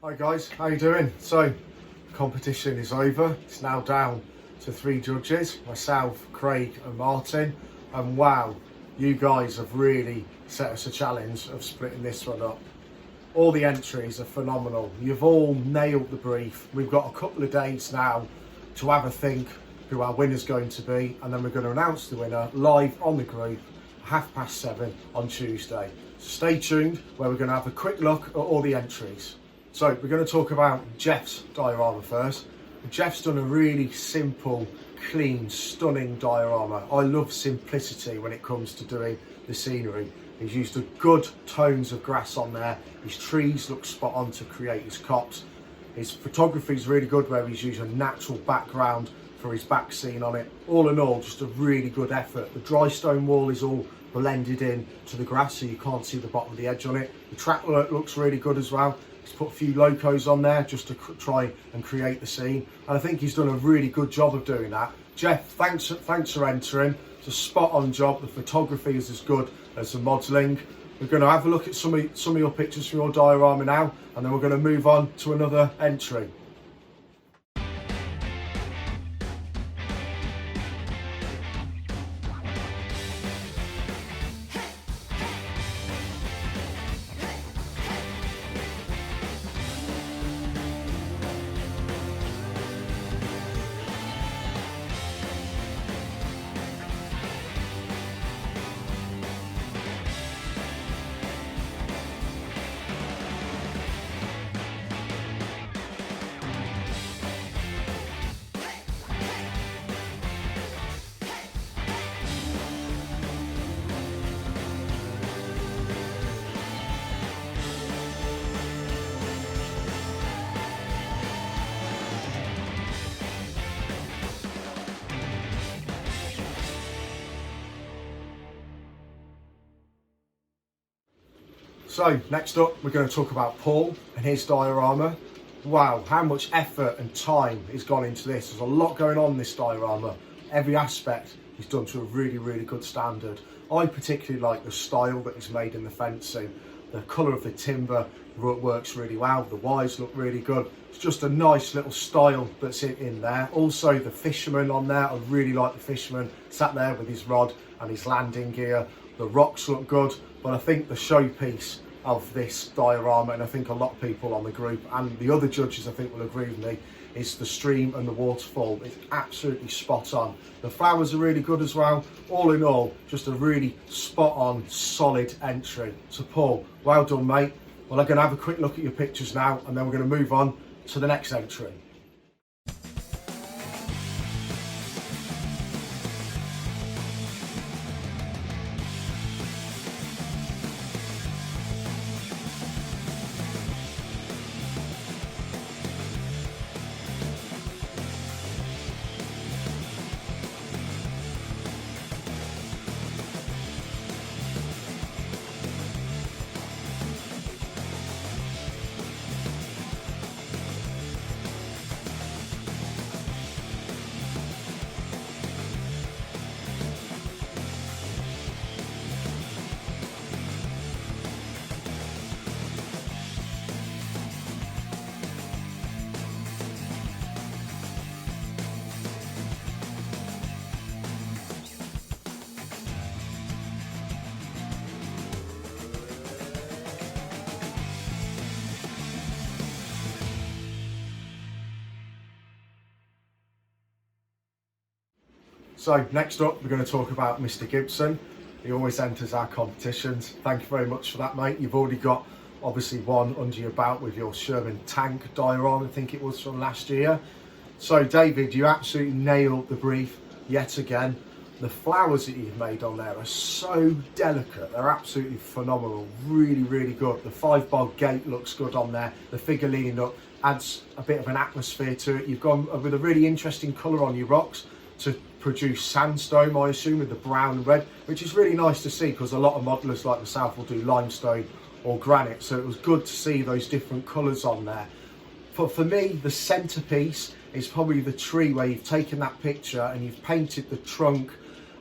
Hi guys, how you doing? So, competition is over. It's now down to 3 judges, myself, Craig and Martin. And wow, you guys have really set us a challenge of splitting this one up. All the entries are phenomenal. You've all nailed the brief. We've got a couple of days now to have a think who our winner's going to be, and then we're going to announce the winner live on the group 7:30 on Tuesday. So stay tuned, where we're going to have a quick look at all the entries. So we're going to talk about Jeff's diorama first. Jeff's done a really simple, clean, stunning diorama. I love simplicity when it comes to doing the scenery. He's used the good tones of grass on there. His trees look spot on to create his copse. His photography is really good, where he's used a natural background for his back scene on it. All in all, just a really good effort. The dry stone wall is all blended in to the grass, so you can't see the bottom of the edge on it. The track work looks really good as well. He's put a few locos on there just to try and create the scene, and I think he's done a really good job of doing that. Jeff, thanks for entering. It's a spot on job. The photography is as good as the modelling. We're going to have a look at some of your pictures from your diorama now, and then we're going to move on to another entry. So next up, we're going to talk about Paul and his diorama. Wow, how much effort and time has gone into this. There's a lot going on in this diorama. Every aspect he's done to a really, really good standard. I particularly like the style that he's made in the fencing. The colour of the timber works really well. The wires look really good. It's just a nice little style that's in there. Also the fisherman on there, I really like the fisherman. Sat there with his rod and his landing gear. The rocks look good, but I think the showpiece of this diorama, and I think a lot of people on the group and the other judges I think will agree with me, is the stream and the waterfall. It's absolutely spot on. The flowers are really good as well. All in all, just a really spot on, solid entry. So Paul, well done mate. Well, I'm going to have a quick look at your pictures now, and then we're going to move on to the next entry. So next up, we're going to talk about Mr. Gibson. He always enters our competitions. Thank you very much for that, mate. You've already got obviously one under your belt with your Sherman tank diorama, I think it was from last year. So David, you absolutely nailed the brief yet again. The flowers that you've made on there are so delicate. They're absolutely phenomenal. Really, really good. The 5-bar gate looks good on there. The figure leaning up adds a bit of an atmosphere to it. You've gone with a really interesting colour on your rocks to produce sandstone, I assume, with the brown and red, which is really nice to see, because a lot of modellers like myself will do limestone or granite, so it was good to see those different colours on there. But for me, the centrepiece is probably the tree, where you've taken that picture and you've painted the trunk,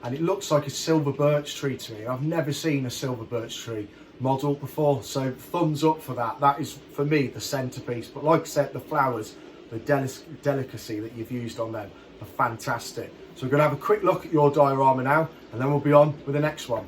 and it looks like a silver birch tree to me. I've never seen a silver birch tree model before, so thumbs up for that. That is for me the centerpiece. But like I said, the flowers, the delicacy that you've used on them are fantastic. So we're going to have a quick look at your diorama now, and then we'll be on with the next one.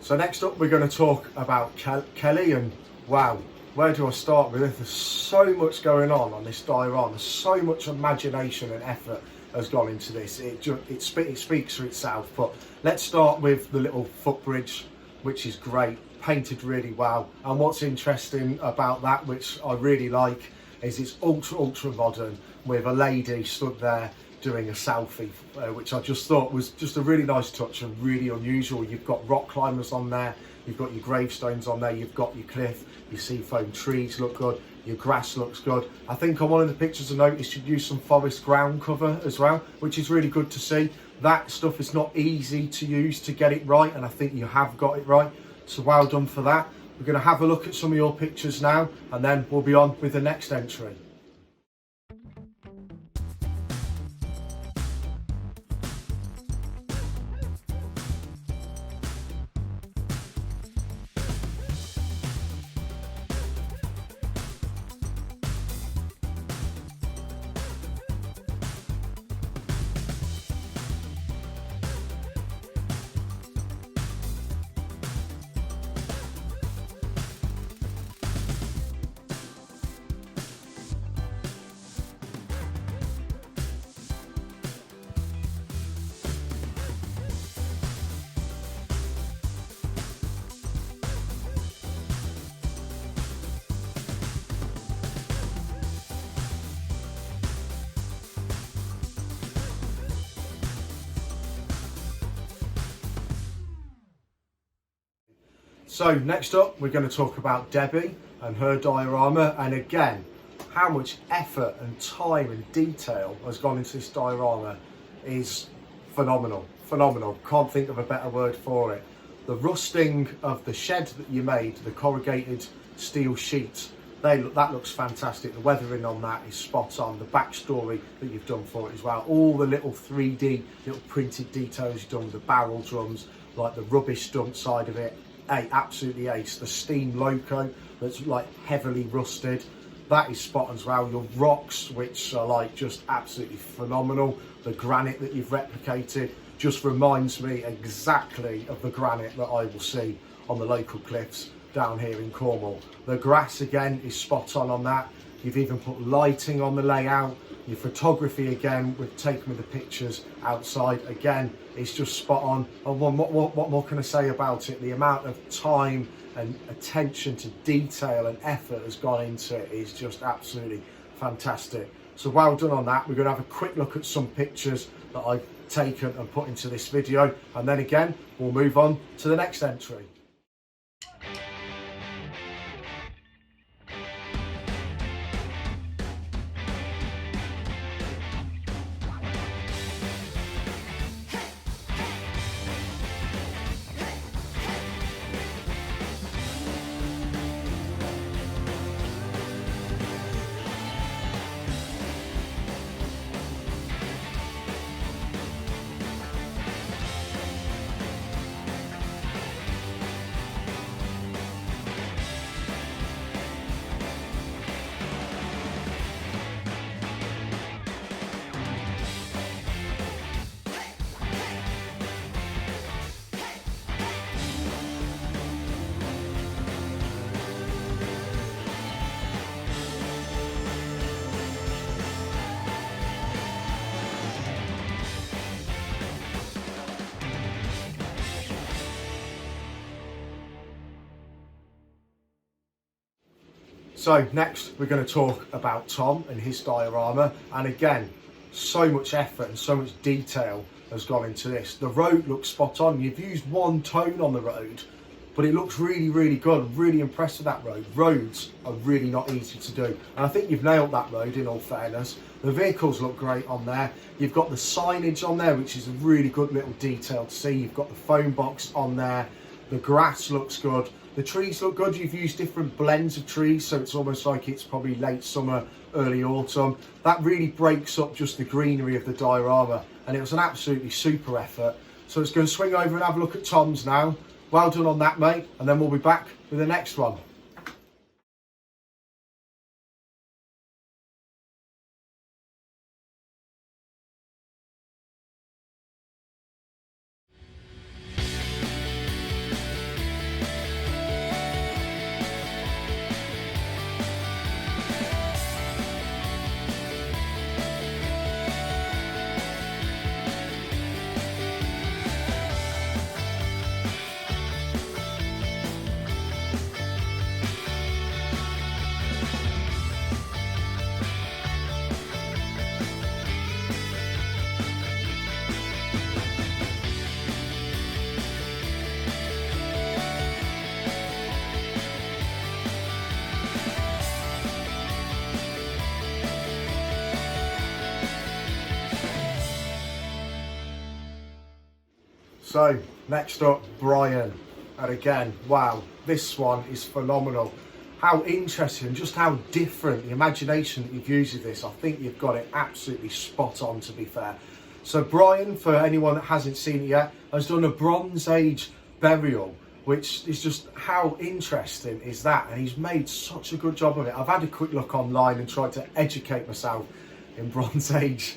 So next up we're going to talk about Kelly, and wow, where do I start with it? There's so much going on this diorama, so much imagination and effort has gone into this. It speaks for itself. But let's start with the little footbridge, which is great, painted really well. And what's interesting about that, which I really like, is it's ultra modern, with a lady stood there doing a selfie, which I just thought was just a really nice touch and really unusual. You've got rock climbers on there, you've got your gravestones on there, you've got your cliff, your seafoam trees look good, your grass looks good. I think on one of the pictures I noticed you'd use some forest ground cover as well, which is really good to see. That stuff is not easy to use to get it right, and I think you have got it right, so well done for that. We're going to have a look at some of your pictures now, and then we'll be on with the next entry. So next up we're going to talk about Debbie and her diorama, and again, how much effort and time and detail has gone into this diorama is phenomenal. Can't think of a better word for it. The rusting of the shed that you made, the corrugated steel sheets, that looks fantastic. The weathering on that is spot on. The backstory that you've done for it as well. All the little 3D, little printed details you've done with the barrel drums, like the rubbish dump side of it. Absolutely ace. The steam loco that's like heavily rusted, that is spot on as well. Your rocks, which are like just absolutely phenomenal. The granite that you've replicated just reminds me exactly of the granite that I will see on the local cliffs down here in Cornwall. The grass again is spot on that. You've even put lighting on the layout. Your photography again, with taking the pictures outside, again, it's just spot on. And what more can I say about it? The amount of time and attention to detail and effort has gone into it is just absolutely fantastic. So well done on that. We're going to have a quick look at some pictures that I've taken and put into this video, and then again we'll move on to the next entry. So next we're going to talk about Tom and his diorama, and again, so much effort and so much detail has gone into this. The road looks spot on. You've used one tone on the road, but it looks really, really good. I'm really impressed with that road. Roads are really not easy to do, and I think you've nailed that road, in all fairness. The vehicles look great on there. You've got the signage on there, which is a really good little detail to see. You've got the phone box on there. The grass looks good. The trees look good. You've used different blends of trees, so it's almost like it's probably late summer, early autumn. That really breaks up just the greenery of the diorama, and it was an absolutely super effort. So it's going to swing over and have a look at Tom's now. Well done on that, mate, and then we'll be back with the next one. So next up, Brian, and again, wow, this one is phenomenal. How interesting, just how different the imagination that you've used with this. I think you've got it absolutely spot on, to be fair. So Brian, for anyone that hasn't seen it yet, has done a Bronze Age burial, which is just, how interesting is that? And he's made such a good job of it. I've had a quick look online and tried to educate myself in Bronze Age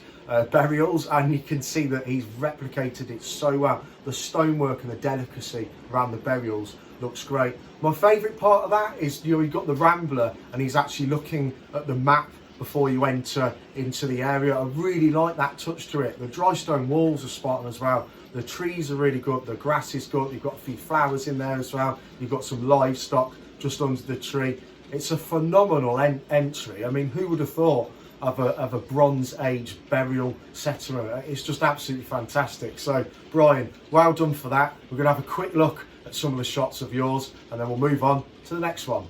burials, and you can see that he's replicated it so well. The stonework and the delicacy around the burials looks great. My favourite part of that is, you know, you've got the Rambler and he's actually looking at the map before you enter into the area. I really like that touch to it. The dry stone walls are spot on as well. The trees are really good, the grass is good, you've got a few flowers in there as well, you've got some livestock just under the tree. It's a phenomenal entry. I mean, who would have thought of a Bronze Age burial settlement? It's just absolutely fantastic. So Brian, well done for that. We're going to have a quick look at some of the shots of yours, and then we'll move on to the next one.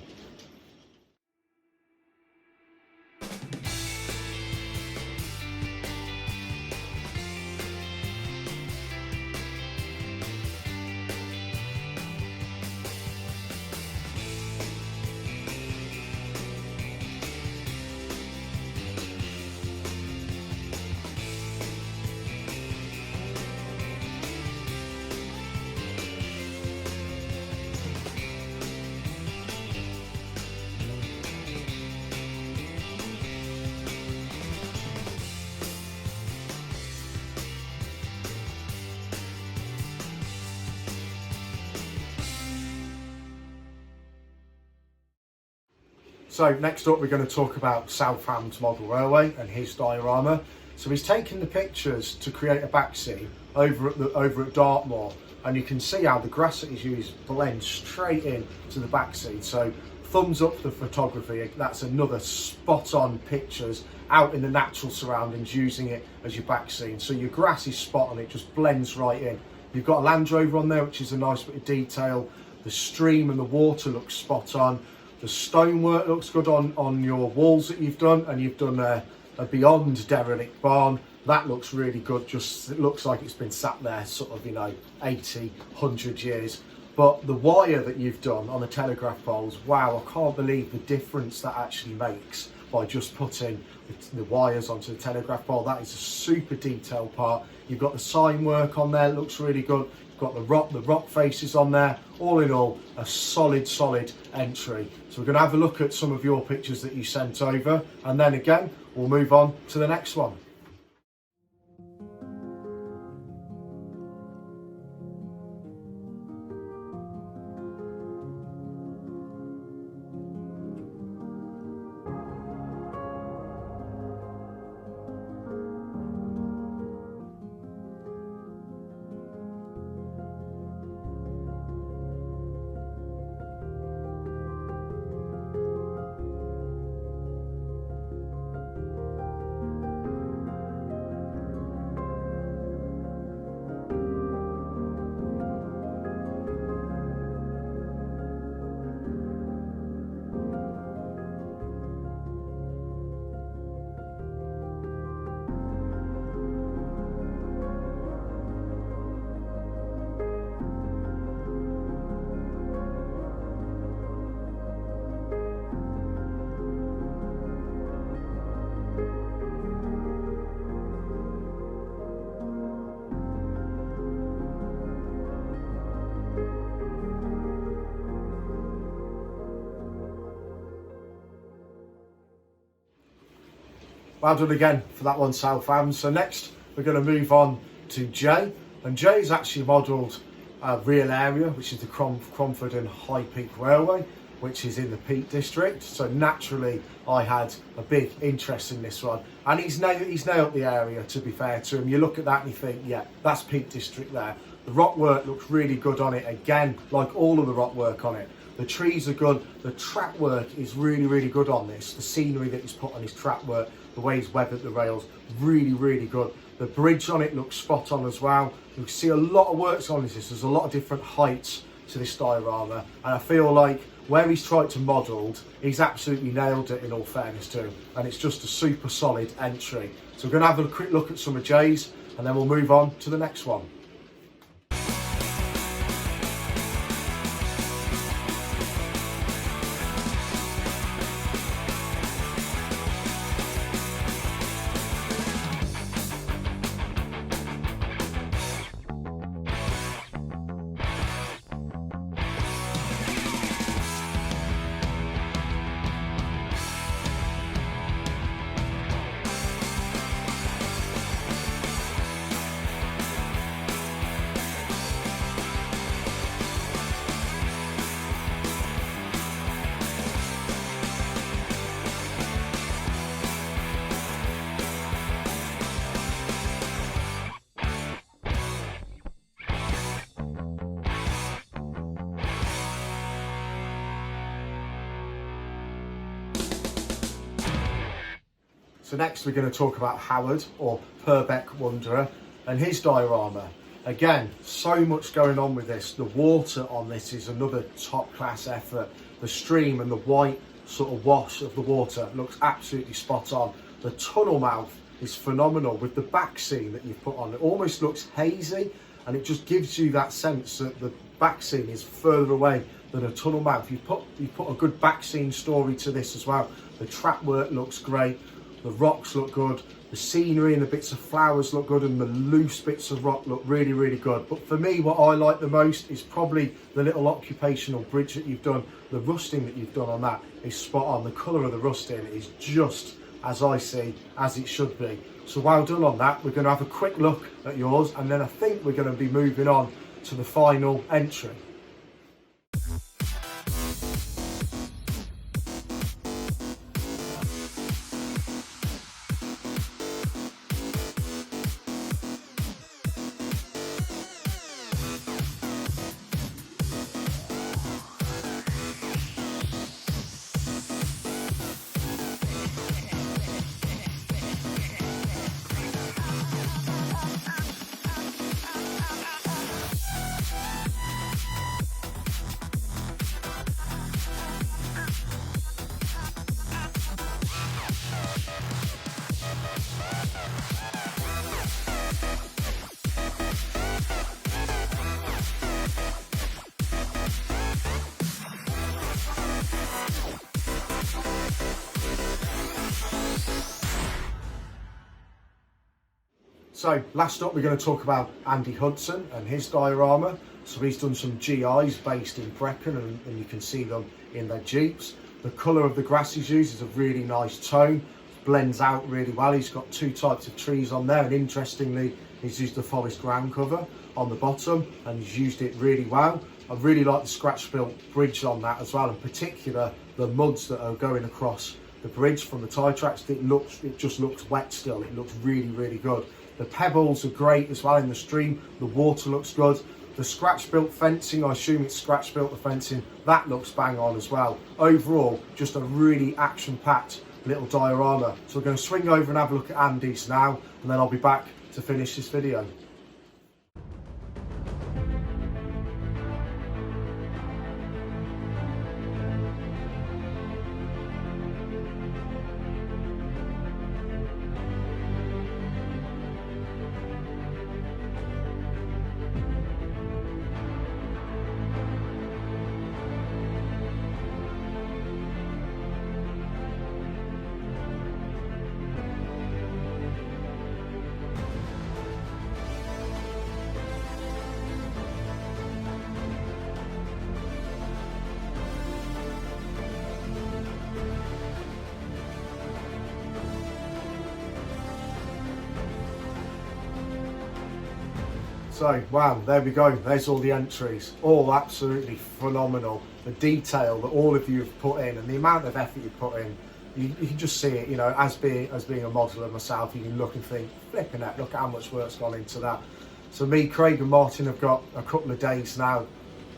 So next up, we're going to talk about Southpam's model railway and his diorama. So he's taken the pictures to create a backseat over at Dartmoor, and you can see how the grass that he's used blends straight in to the backseat. So thumbs up for the photography. That's another spot on pictures out in the natural surroundings, using it as your backseat. So your grass is spot on, it just blends right in. You've got a Land Rover on there, which is a nice bit of detail. The stream and the water looks spot on. The stonework looks good on your walls that you've done, and you've done a beyond derelict barn. That looks really good. Just, it looks like it's been sat there sort of, 80, 100 years. But the wire that you've done on the telegraph poles, wow, I can't believe the difference that actually makes by just putting the wires onto the telegraph pole. That is a super detailed part. You've got the sign work on there, looks really good. Got the rock faces on there. All in all, a solid entry. So we're going to have a look at some of your pictures that you sent over, and then again we'll move on to the next one. well done again for that one, Southpam. So next we're going to move on to Jay, and Jay's actually modelled real area, which is the Cromford and High Peak Railway, which is in the Peak District. So naturally I had a big interest in this one, and he's nailed the area, to be fair to him. You look at that and you think, yeah, that's Peak District there. The rock work looks really good on it, again, like all of the rock work on it. The trees are good, the track work is really good on this. The scenery that he's put on his track work, the way he's weathered the rails, really good. The bridge on it looks spot on as well. You can see a lot of works on this. There's a lot of different heights to this diorama, and I feel like where he's tried to model, he's absolutely nailed it, in all fairness to him, and it's just a super solid entry. So we're going to have a quick look at some of Jay's, and then we'll move on to the next one. So next we're going to talk about Howard, or Purbeck Wanderer, and his diorama. Again, so much going on with this. The water on this is another top class effort. The stream and the white sort of wash of the water looks absolutely spot on. The tunnel mouth is phenomenal with the back scene that you've put on. It almost looks hazy, and it just gives you that sense that the back scene is further away than a tunnel mouth. You put a good back scene story to this as well. The track work looks great. The rocks look good, the scenery and the bits of flowers look good, and the loose bits of rock look really good. But for me, what I like the most is probably the little occupational bridge that you've done. The rusting that you've done on that is spot on. The colour of the rusting is just, as I see, as it should be. So well done on that. We're going to have a quick look at yours, and then I think we're going to be moving on to the final entry. So last up, we're going to talk about Andy Hudson and his diorama. So he's done some GIs based in Brecon, and you can see them in their Jeeps. The colour of the grass he's used is a really nice tone, blends out really well. He's got two types of trees on there, and interestingly, he's used the forest ground cover on the bottom, and he's used it really well. I really like the scratch built bridge on that as well, in particular the muds that are going across the bridge from the tie tracks. It just looks wet still. It looks really good. The pebbles are great as well in the stream. The water looks good. The scratch built fencing, I assume it's scratch built the fencing, that looks bang on as well. Overall, just a really action packed little diorama. So we're going to swing over and have a look at Andy's now, and then I'll be back to finish this video. So, wow, there we go. There's all the entries. All absolutely phenomenal. The detail that all of you have put in and the amount of effort you've put in, you can just see it, you know, as being a modeler myself, you can look and think, flipping it, look how much work's gone into that. So me, Craig and Martin have got a couple of days now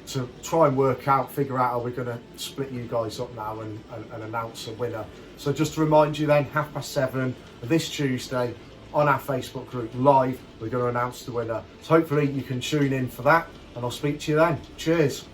to try and figure out how we're going to split you guys up now and announce a winner. So just to remind you then, 7:30 this Tuesday on our Facebook group live, we're going to announce the winner. So hopefully you can tune in for that, and I'll speak to you then. Cheers.